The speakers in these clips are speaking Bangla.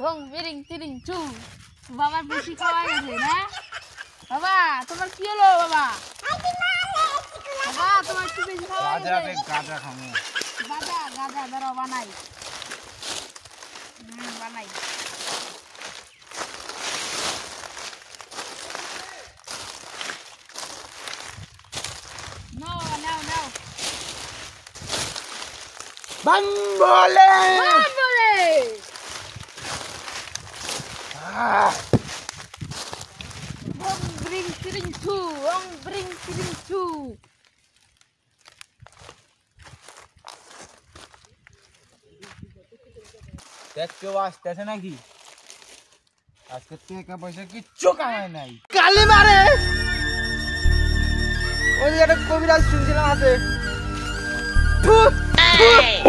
রং বিরিং তিরিং চু বাবার বেশি খাওয়া গেছে না বাবা তোমার কি হলো বাবা বাবা তোমার কি বেশি খাওয়া গেছে গাঁজা খামু গাঁজা ধরো বানাই বানাই নাও বম্বলে bring tiring chu bring tiring chu দেখ কেউ আসতেছে নাকি আজকে টাকা পয়সা কিচ্ছু কামাই নাই কালি মারে ওই যে একটা কবিরাজ শুনছিলাম আছে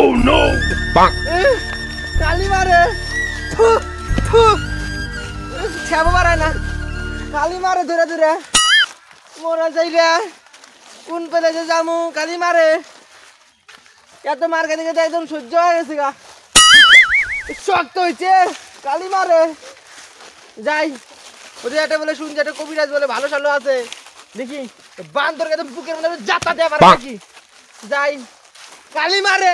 ও নো কালি মারে ছাবো মারে না কালি মারে ধরে ধরে মোরা যাইলে কোন পেলে যে যামু কালি মারে এত মার খেতে খেতে একদম সহ্য হয়ে গেছে গা শক্ত হয়েছে কালি মারে যাই ওদের একটা বলে শুনছি একটা কবিরাজ বলে ভালো সালো আছে দেখি বান্দর একদম বুকের মধ্যে যাতা দেয়া পারে নাকি যাই কালি মারে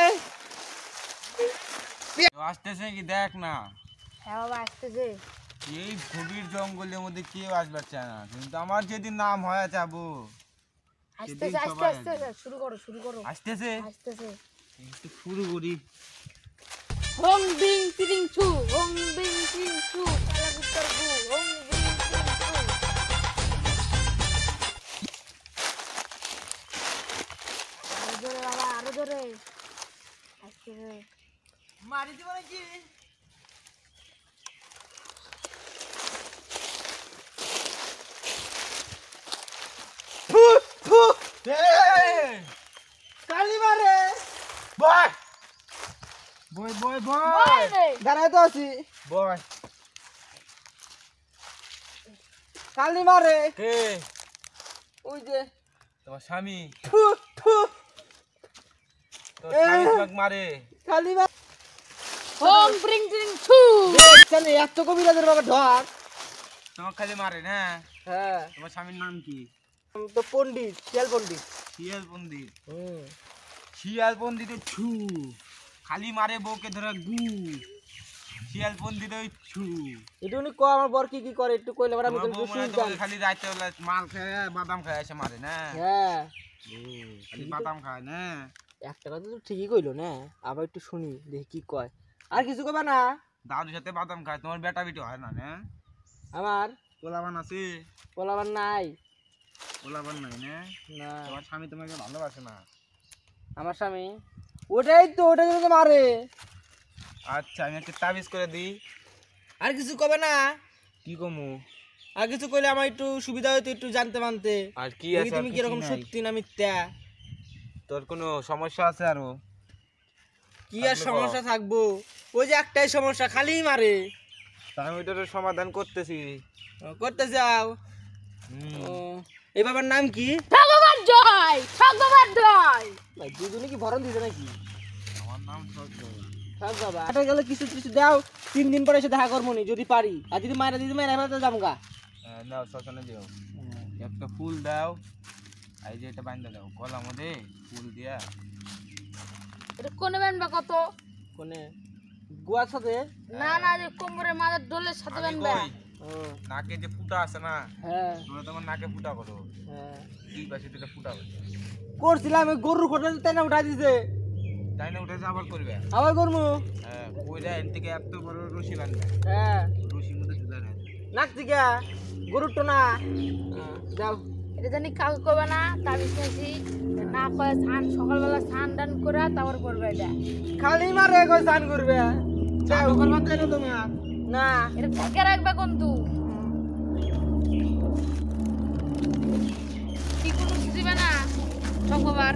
আসতেছে কি দেখ না হ্যাঁ বাবা আসতেছে এই গভীর জঙ্গলের মধ্যে কেউ আসবে চায় না কিন্তু আমার যেদিন নাম হয়ে যাবো আসতেছে শুরু করো আসতেছে একটু শুরু করি হং বিং তিরিং চু কালা গুত্তর গু হং বিং তিরিং চু আরো জোরে আসতেছে মারি দিব নাকি কালি মারে বয় দাঁড়াই তো আছি বয় কালি মারে কে ওই যে তোমার স্বামী তোর স্বামী তোমাকে মারে কালি মারে হং ব্রিং তিরিং চু দেখছেন এত কবিরাজের বাবা ঢক তোমাকে খালি মারে না হ্যাঁ তোমার স্বামীর নাম কি তো পণ্ডিত শিয়াল পণ্ডিত ছু খালি মারে বউকে ধরে গু শিয়াল পণ্ডিত ওই ছু এটা উনি কো আমার বর কি করে একটু কইলে আমি তো শুনতাম খালি রাতে বেলা মাল খায় বাদাম খায় এসে মারে না হ্যাঁ খালি বাদাম খায় না একটা কথা তো ঠিকই কইলো না আবার একটু শুনি দেখি কি কয় আর কিছু কইবা না দাদুর সাথে বাদাম খায় তোমার বেটা বিটি হয় না না আমার পোলাবান আছে পোলাবান নাই না তোমার স্বামী তোমাকে ভালোবাসে না আমার স্বামী ওটাই তো মারে আচ্ছা আমি একটা তাবিজ করে দিই আর কিছু কবে না কি কমু আর কিছু কইলে আমার একটু সুবিধা হইতো একটু জানতে মানতে আর কি আছে তুমি কি রকম সত্যি না মিথ্যা তোর কোনো সমস্যা আছে আরো কি আর সমস্যা থাকবো ওই যে একটাই সমস্যা খালি মারে আমি ওইটার সমাধান করতে যাও এই বাবার নাম কি ভগবান জয় ভাই দুজনে কি ভরণ দিতে নাকি আমার নাম সব বাবা এটা গেলে কিছু দাও 3 দিন পরে এসে দেখা করবো নি যদি পারি আর যদি মাইরা দিতে মাইরা যামগা নাও শ্মশানে দিও একটা ফুল দাও এই যে এটা বাইন্ধা দাও গলার মধ্যে ফুল দিয়া এটা কোনে বানবা কত কোনে গুয়ার সাথে না যে কোমরে মাথার ডোলের সাথে বানবা নাকে যে ফুটা আছে না হ্যাঁ তোমরা তোমার নাকে ফুটা করো হ্যাঁ এই পাশে থেকে ফুটা করছিলাম ওই গরুর খোটা তাই না উঠাই দিছে আবার করবে আবার করবো হ্যাঁ কইরা এর থেকে এত বড় রশি বানবে হ্যাঁ রশির মধ্যে ঢুকা না নাক থেকে গরুর তো না যাও এটা জানি কাল করবে না তাবিজ নিয়েছি না কয় সকালবেলা স্নান দান করে তারপর করবে এটা খালি মারে কই স্নান করবে যাও করবা তাই না তুমি না এটা ঢেকে রাখবে কিন্তু কি কোনো দিবে না শুক্রবার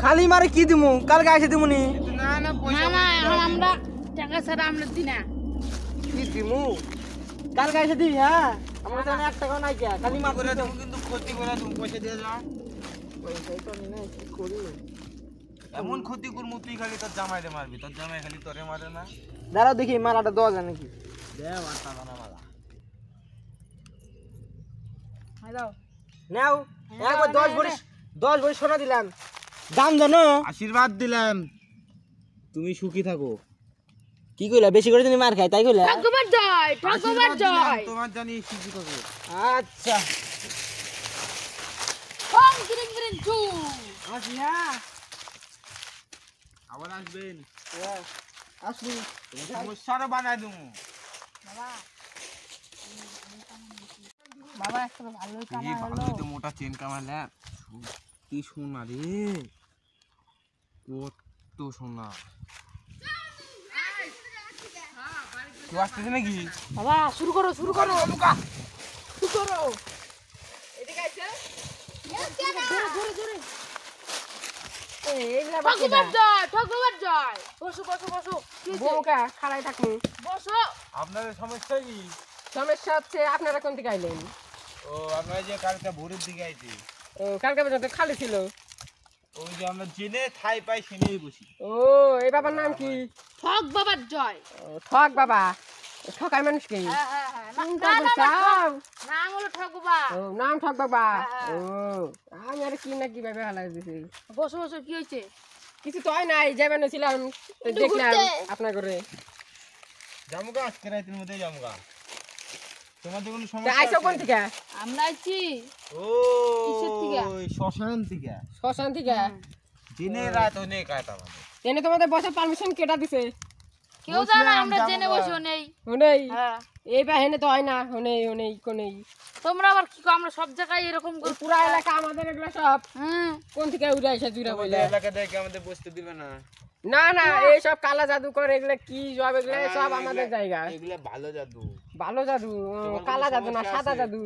খালি মারে কি দিমু কালকে এসে দিমুনি না আমরা টাকা ছাড়া আমরা দিই না কি দিমু কালকে এসে দিই হ্যাঁ আমরা তো 1 টাকা নাই খালি মার করে দেবো কিন্তু ক্ষতি করে তুমি পয়সা দিয়ে যাও পয়সাই তো না কি করি এমন ক্ষতি করমু তুই খালি তোর জামাইরে মারবি তোর জামাই খালি তোরে মারে না দাঁড়াও দেখি মালাটা দেওয়া যায় নাকি। দেও আটা বানা মালা হাই দাও নাও একবার 10 ভরি সোনা দিলাম, দাম জানো? আশীর্বাদ দিলাম তুমি সুখী থাকো। কি কইলা বেশি করে তুমি মার খাই তাই কইলা? ঠাকুমার জয় ঠাকুমার জয় তোমার জানি সুখী থাকো। আচ্ছা ওং গ্রিং গ্রিং চু আসি হ্যাঁ আবার আসবেন, আসি। সমস্যারও বানাই দেবো। বাবা বাবা একটা ভালোই কামাই এই হলো ভালোই তো মোটা চেন কামালে। কি সোনা রে, কত সোনা। কেউ আসতেছে নাকি? বাবা শুরু করো শুরু করো লুকা শুরু করো এদিকে আইছে ধরে ধরে ধরে এইগুলা ঠাকুমার জয় ঠাকুমার জয় বসো বসো বসো বউকা খাড়াই থাকুন। বসো আপনাদের সমস্যা কি? সমস্যা হচ্ছে আপনারা কোন থেকে আইলেন? ও আপনারা যে কালকে ভোরের দিকে আইছে, ও কালকে পর্যন্ত খালি ছিল। ওই যে আমরা জেনে ঠাই পাই সেনেই বসি। ও এই বাবার নাম কি? ঠক বাবার জয় ও, ঠক বাবা। ঠকায় মানুষ কি? হ্যাঁ হ্যাঁ হ্যাঁ চিন্তা করছাও? নাম হলো ঠাকুবা ও নাম ঠক বাবা। হ্যাঁ, ও আমি আর কি না কি ভাবে হালাই দিছি। বসো বসো কি হয়েছে কিছু তো হয় নাই, যাবেন ছিলাম তো একটু দেখলাম ঘুরতে। আপনার ঘরে। জামুগা আজকে রাতের মধ্যে জামুগা। তোমাদের কোনো তা সমস্যা আইসো কোন আছে? থেকে? আমরা আছি ও কিসের থেকে? ওই শ্মশান থেকে। শ্মশান থেকে? দিনে রাত অনেক আয় আমাদের। এনে তোমাদের বসার পারমিশন কেটা দিছে? কেউ জানে বসলাম, আমরা জেনে যাবো বসে না। নেই হনেই হ্যাঁ এই বা হেনে তো হয় না, হনেই কোনেই তোমরা আবার কি কো আমরা সব জায়গায় এরকম এই করি পুরা এলাকা আমাদের এগুলো সব হুম কোন থেকে উড়ে এসে জুড়ে বলে? তোমাদের এলাকা থেকে আমাদের বসতে দিবে না। না না এই সব কালা জাদুকর এগুলো কি সব এগুলো সব আমাদের জায়গা। এগুলা ভালো জাদু। ভালো জাদু, তোমার কালা কোনো জাদু না সমস্যা সাদা আছে? জাদু।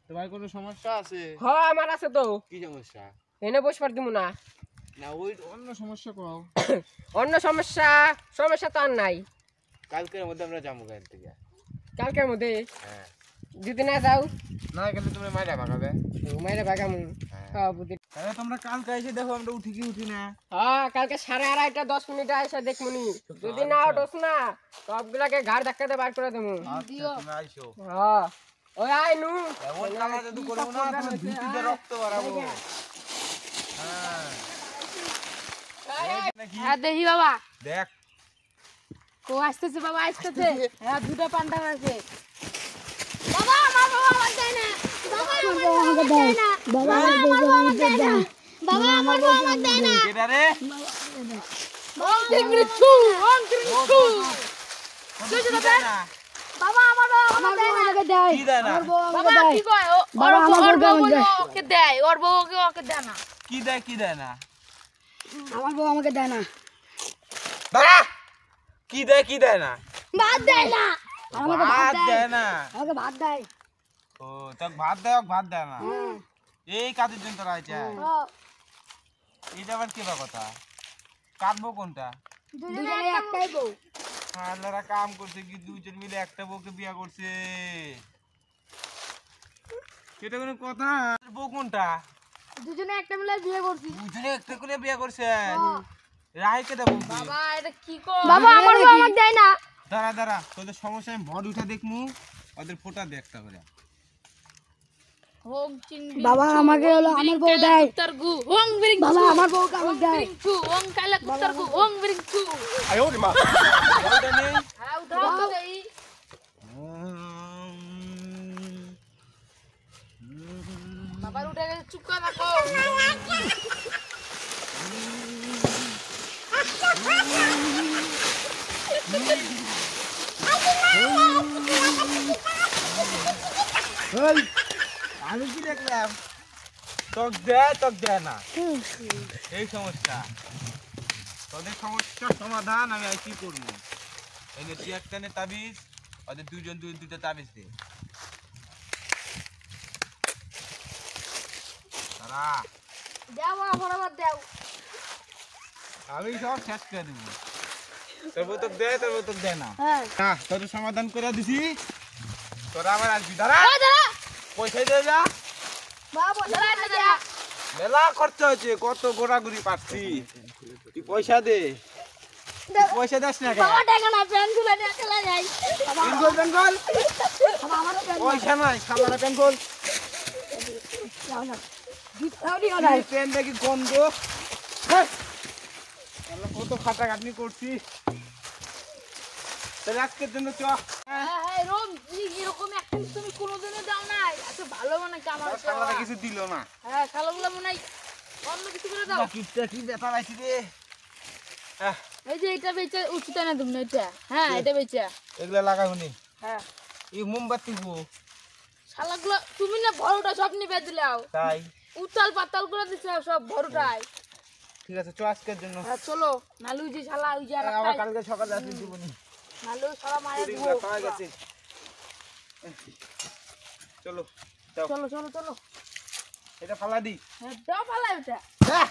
তোমার কোনো সমস্যা আছে? হ আমার আছে তো, কি সমস্যা? এনে বসবার দিব না। না ওই অন্য সমস্যা কও। অন্য সমস্যা তো আর নাই। কালকের মধ্যে আমরা যাবো গান থেকে। কালকের মধ্যে হ্যাঁ যদি না যাও না গেলে তোমরা মাইরা ভাগাবে। মাইরে বাগামু। হ্যাঁ। হ্যাঁ বুদ্ধি। তাহলে তোমরা কালকে এসে দেখো আমরা উঠি কি উঠি না। হ্যাঁ কালকে 2:30 10 এসে দেখমুনি, যদি না ওঠোস না সবগুলাকে ঘাড় ধাক্কাতে বার করে দেবো। দিও। তুমি আইসো। হ্যাঁ ওই আই নু এমন কালা জাদু করবো না তোমার ভিটিতে রক্ত বাড়াবো। হ্যাঁ নাকি? হ্যাঁ দেখি বাবা দেখ কো আসতেছে বাবা আসতেছে হ্যাঁ দুটো পান্ডা আছে বাবা আমার বাবা আমার দেয় না বাবা আমার বাবা আমাকে দেয় না বাবা আমার বাবা আমাকে দেয় না বাবা আমার বাবা আমাকে দেয় না কেডা রে? ওং টিংরি ছু ওং টিংরি ছু কত কি দেয় না? বাবা আমার বাবা আমাকে দেয় না কি দেয় না? বাবা কি কয় ও বাবা আমার বাবা ওকে দেয় ওর বউকে ওকে দেয় না কি দেয় কি দেয় না? আমার বউ আমাকে দেয় না দাঁড়া! কি দেয় কি দেয় না? ভাত দেয় না ভাত দেয় না। আমাকে ভাত দেয় ও তো ভাত দেয় ভাত দেয় না। এই কাজের জন্য তোরা আইছে। এটা আবার কি বা কথা? কাটবো কোনটা? দুজনে একটাই বউ আল্লাহরা কাম করছে কি দুইজন মিলে একটা বউকে বিয়া করছে। এটা কোনো কথা? বউ কোনটা? দুজনে একটা মিলে বিয়ে করছি দুজনে একটা করে বিয়া করছে। রাহিকে দেবো। বাবা এটা কি কর বাবা আমার বউ আমাকে দেয় না দাঁড়া দাঁড়া তোদের সমস্যা আমি ভর উঠা দেখমু ওদের ফোটা দেখতে পারে। হোং চিংবি বাবা আমাকে হলো আমার বউ দেয় কুত্তার গু হোং বিরিং বাবা আমার বউকে আমাকে দেয় বিরিং ছু হোং কালা কুত্তার গু হোং বিরিং ছু ওটা নেই। হ্যাঁ উঠাও তো দেই বাবার উঠে গেছে চুপ করে রাখো এই, আমি কি দেখলাম তক দেয় না এই সমস্যা তোদের সমস্যার সমাধান আমি আর কি করবো এই তুই একটা নে তাবিজ ওদের দুইজন দুইটা তাবিজ দে তারা দাও বরাবর দাও আমি সব শেষ করে দেবো তোর বোতক দেয় না হ্যাঁ না তোদের সমাধান করে দিছি তোরা আবার আসবি দাঁড়া দাদা পয়সা দিয়ে যা বাবা দাদা মেলা খরচা হয়েছে কত ঘোরাঘুরি পাচ্ছি তুই পয়সা দে পয়সা দাস না বাবা টাকা না প্যান খুলে নিয়ে চলে যাই বেঙ্গল বেঙ্গল বাবা আমারও প্যান পয়সা নাই খাবার বেঙ্গল দাও না দিতাও দিও না ট্রেন দেখি গন্ধ হ্যাঁ আমরা কত খাটাখাটনি করছি তাহলে আজকের জন্য চ হ্যাঁ রোম এরকম একটা তুমি কোনোদিনও দাও নাই এত ভালো মানে কি আমার খালাটা কিছু দিল না হ্যাঁ খালাগুলো মনে হয় অন্য কিছু করে দাও কিটটা কি ব্যথা লাগছে রে এই যে এটা বেচে উচিত না তুমি এটা হ্যাঁ এটা বেচে এগুলা লাগাবনি হ্যাঁ এই মোমবাতি গো শালাগুলো তুমি না বড়টা সব নিবে দিলাও তাই উতাল পাতাল করে দিছো সব বড়টাই ঠিক আছে চ আজকের জন্য হ্যাঁ চলো নালু যে শালা ওই যে আবার কালকে সকালে আসবি দিবনি নালু শালা মারা দিব পাওয়া গেছে চলো যাও চলো চলো চলো এটা ফালা দি হ্যাঁ দাও পালা এটা হ্যাঁ